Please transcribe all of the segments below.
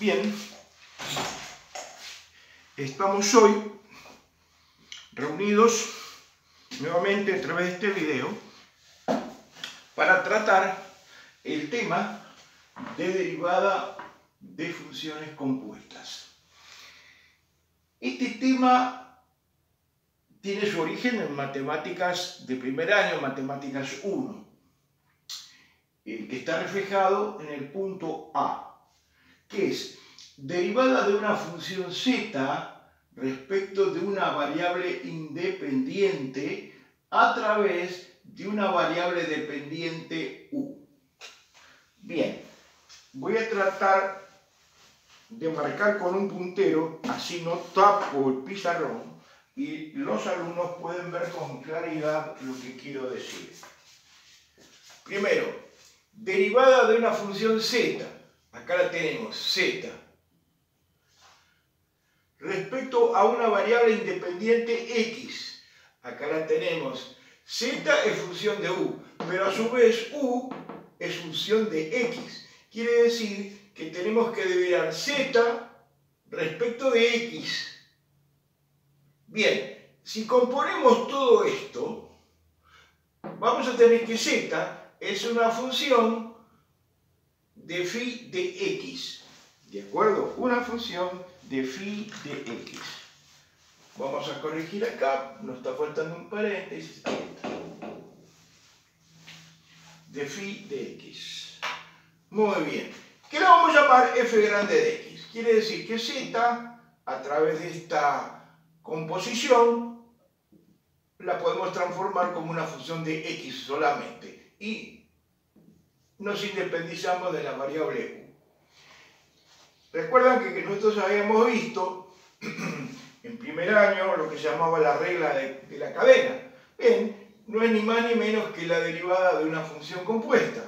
Bien, estamos hoy reunidos nuevamente a través de este video para tratar el tema de derivada de funciones compuestas. Este tema tiene su origen en matemáticas de primer año, matemáticas 1, que está reflejado en el punto A, que es derivada de una función z respecto de una variable independiente a través de una variable dependiente u. Bien, voy a tratar de marcar con un puntero, así no tapo el pizarrón y los alumnos pueden ver con claridad lo que quiero decir. Primero, derivada de una función z. Acá la tenemos, z, respecto a una variable independiente x. Acá la tenemos, z es función de u, pero a su vez u es función de x. Quiere decir que tenemos que derivar z respecto de x. Bien, si componemos todo esto, vamos a tener que z es una función de phi de x, ¿de acuerdo? Una función de phi de x. Vamos a corregir acá, nos está faltando un paréntesis, ahí está. De phi de x. Muy bien. ¿Qué le vamos a llamar f grande de x? Quiere decir que z, a través de esta composición, la podemos transformar como una función de x solamente. Y nos independizamos de la variable u. Recuerdan que nosotros habíamos visto en primer año lo que se llamaba la regla de la cadena. Bien, no es ni más ni menos que la derivada de una función compuesta.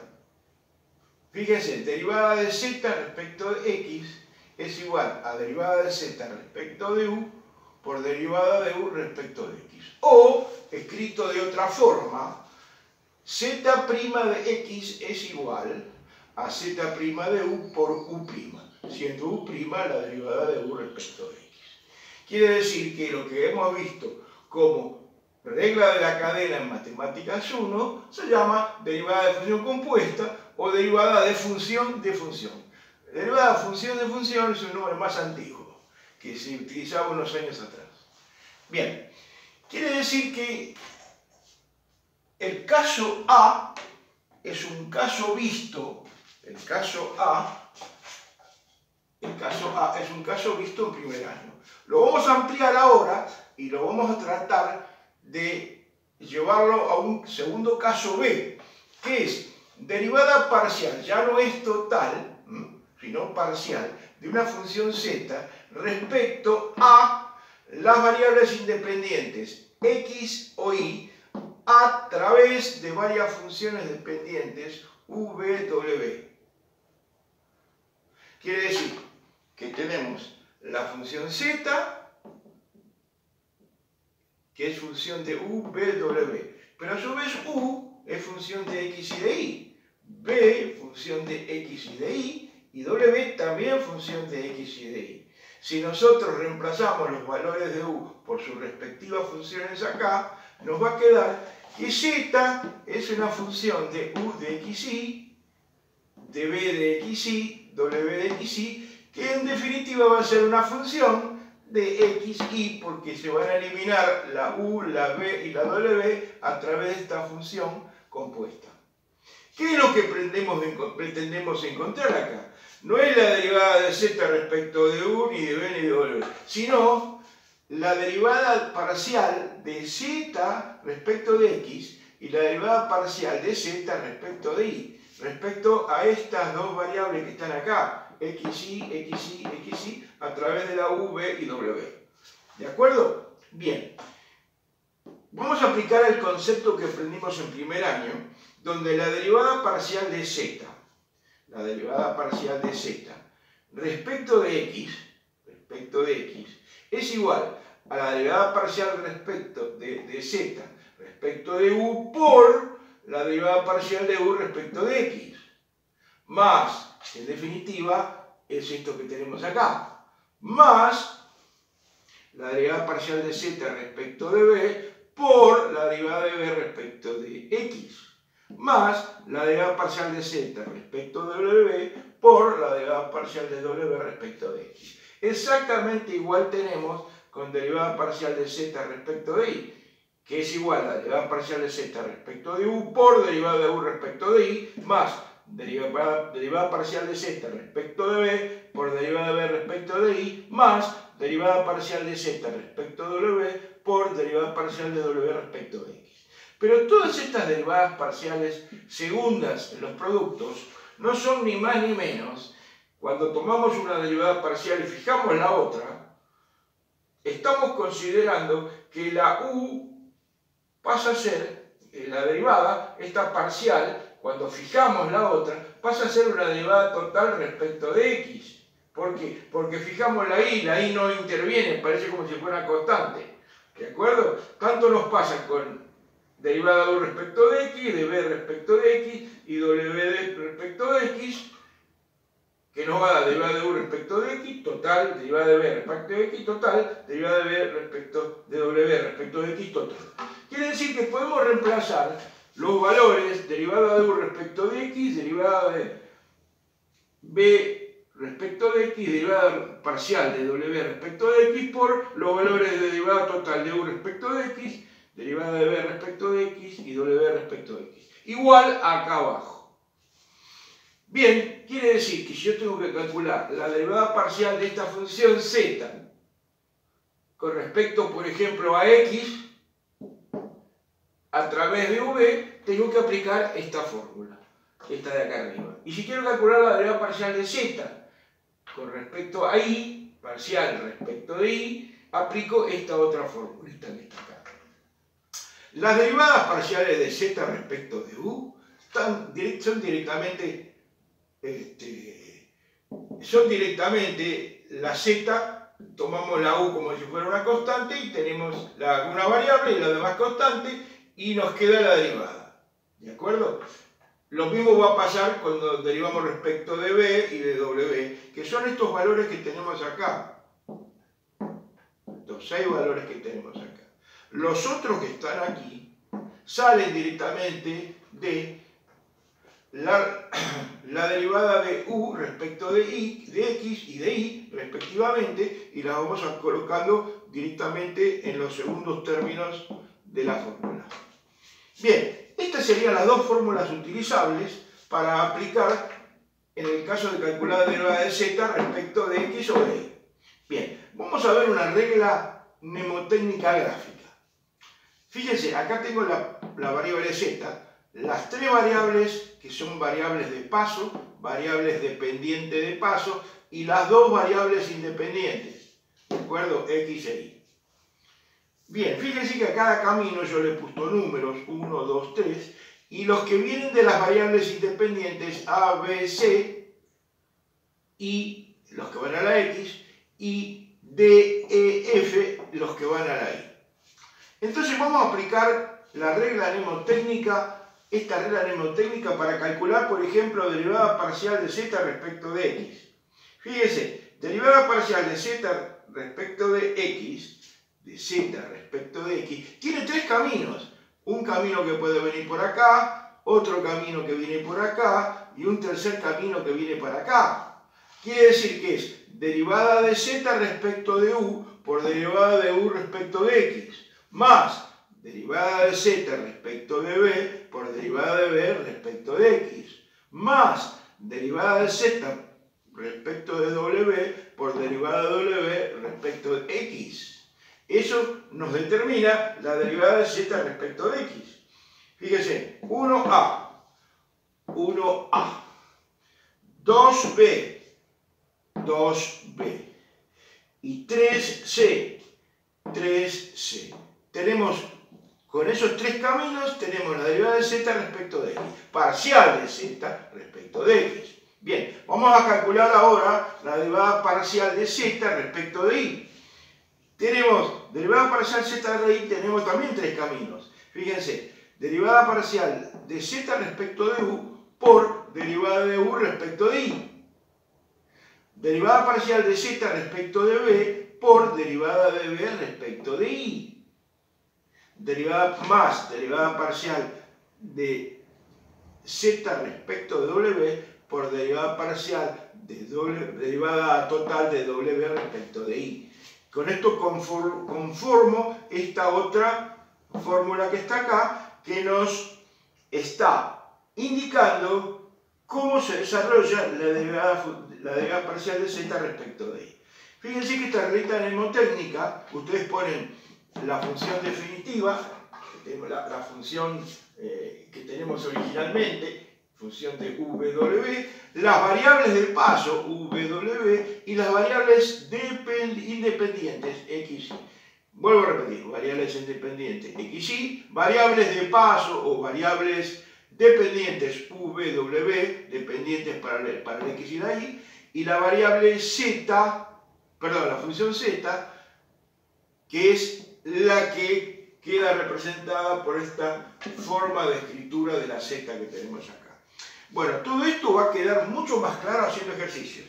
Fíjense, derivada de z respecto de x es igual a derivada de z respecto de u por derivada de u respecto de x. O, escrito de otra forma, z' de x es igual a z' de u por u', siendo u' la derivada de u respecto de x. Quiere decir que lo que hemos visto como regla de la cadena en matemáticas 1 se llama derivada de función compuesta o derivada de función de función. Derivada de función es un nombre más antiguo que se utilizaba unos años atrás. Bien, quiere decir que el caso A es un caso visto, el caso A es un caso visto en primer año. Lo vamos a ampliar ahora y lo vamos a tratar de llevarlo a un segundo caso B, que es derivada parcial, ya no es total, sino parcial, de una función z respecto a las variables independientes x o y a través de varias funciones dependientes v, w. Quiere decir que tenemos la función z, que es función de u, v, w, pero a su vez u es función de x y de y, v función de x y de y w también función de x y de y. Si nosotros reemplazamos los valores de u por sus respectivas funciones acá, nos va a quedar que z es una función de u de xy, de v de xy, w de xy, que en definitiva va a ser una función de xy porque se van a eliminar la u, la v y la w a través de esta función compuesta. ¿Qué es lo que pretendemos encontrar acá? No es la derivada de z respecto de u, ni de v, ni de w, sino la derivada parcial de z respecto de x y la derivada parcial de z respecto de y, respecto a estas dos variables que están acá, xy, a través de la u, v y w. ¿De acuerdo? Bien. Vamos a aplicar el concepto que aprendimos en primer año, donde la derivada parcial de z, respecto de x, es igual a la derivada parcial respecto de z respecto de u por la derivada parcial de u respecto de x, más, en definitiva, es esto que tenemos acá, más la derivada parcial de z respecto de b por la derivada de b respecto de x, más la derivada parcial de z respecto de w por la derivada parcial de w respecto de x. Exactamente igual tenemos con derivada parcial de z respecto de y, que es igual a la derivada parcial de z respecto de u por derivada de u respecto de y, más derivada parcial de z respecto de b por derivada de b respecto de y, más derivada parcial de z respecto de w por derivada parcial de w respecto de x. Pero todas estas derivadas parciales segundas en los productos no son ni más ni menos, cuando tomamos una derivada parcial y fijamos la otra, estamos considerando que la u pasa a ser, la derivada, esta parcial, cuando fijamos la otra, pasa a ser una derivada total respecto de x. ¿Por qué? Porque fijamos la y no interviene, parece como si fuera constante. ¿De acuerdo? Tanto nos pasa con derivada de u respecto de x, de b respecto de x y w respecto de x, que nos va a dar derivada de u respecto de x, total, derivada de b respecto de x, total, derivada de b respecto de w respecto de x, total. Quiere decir que podemos reemplazar los valores derivada de u respecto de x, derivada de b respecto de x, derivada parcial de w respecto de x por los valores de derivada total de u respecto de x, derivada de b respecto de x y w respecto de x. Igual acá abajo. Bien, quiere decir que si yo tengo que calcular la derivada parcial de esta función z con respecto, por ejemplo, a x a través de v, tengo que aplicar esta fórmula, esta de acá arriba. Y si quiero calcular la derivada parcial de z con respecto a y, parcial respecto de y, aplico esta otra formulita que está acá. Las derivadas parciales de z respecto de u son directamente la z, tomamos la u como si fuera una constante y tenemos una variable y la demás constante y nos queda la derivada. ¿De acuerdo? Lo mismo va a pasar cuando derivamos respecto de b y de w, que son estos valores que tenemos acá. Estos 6 valores que tenemos acá. Los otros que están aquí salen directamente de la derivada de u respecto de x y de y respectivamente, y las vamos colocando directamente en los segundos términos de la fórmula. Bien, estas serían las dos fórmulas utilizables para aplicar en el caso de calcular la derivada de z respecto de x o de y. Bien, vamos a ver una regla mnemotécnica gráfica. Fíjense, acá tengo la variable z, las 3 variables que son variables de paso, variables dependientes de paso y las 2 variables independientes, ¿de acuerdo? X e y. Bien, fíjense que a cada camino yo le he puesto números, 1, 2, 3, y los que vienen de las variables independientes A, B, C, y los que van a la X, y D, E, F, los que van a la Y. Entonces vamos a aplicar la regla mnemotécnica, esta regla mnemotécnica para calcular, por ejemplo, derivada parcial de z respecto de x. Fíjense, derivada parcial de z respecto de x, tiene 3 caminos. Un camino que puede venir por acá, otro camino que viene por acá y un tercer camino que viene para acá. Quiere decir que es derivada de z respecto de u por derivada de u respecto de x, más derivada de z respecto de b por derivada de b respecto de x, más derivada de z respecto de w por derivada de w respecto de x. Eso nos determina la derivada de z respecto de x. Fíjense, 1a, 2b, 2b y 3c, 3c. Tenemos, con esos 3 caminos, tenemos la derivada de z respecto de x, parcial de z respecto de x. Bien, vamos a calcular ahora la derivada parcial de z respecto de y. Tenemos derivada parcial z de y, tenemos también 3 caminos. Fíjense, derivada parcial de z respecto de u por derivada de u respecto de y. derivada parcial de z respecto de b por derivada de b respecto de i. Derivada parcial de z respecto de w por derivada parcial de derivada total de w respecto de i. Con esto conformo esta otra fórmula que está acá, que nos está indicando cómo se desarrolla la derivada parcial de z respecto de i. Fíjense que esta reglita mnemotécnica, ustedes ponen la función definitiva, la función que tenemos originalmente, función de w, las variables de paso w y las variables independientes x y. Vuelvo a repetir, variables independientes x y, variables de paso o variables dependientes w, dependientes para el x y la y, y la variable z, perdón, la función z, que es la que queda representada por esta forma de escritura de la z que tenemos acá. Bueno, todo esto va a quedar mucho más claro haciendo ejercicios.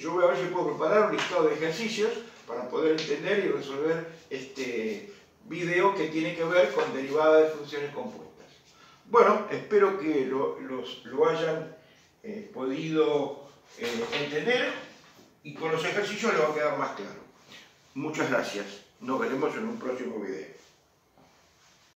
Yo voy a ver si puedo preparar un listado de ejercicios para poder entender y resolver este video que tiene que ver con derivada de funciones compuestas. Bueno, espero que lo hayan podido entender y con los ejercicios les va a quedar más claro. Muchas gracias. Nos veremos en un próximo video.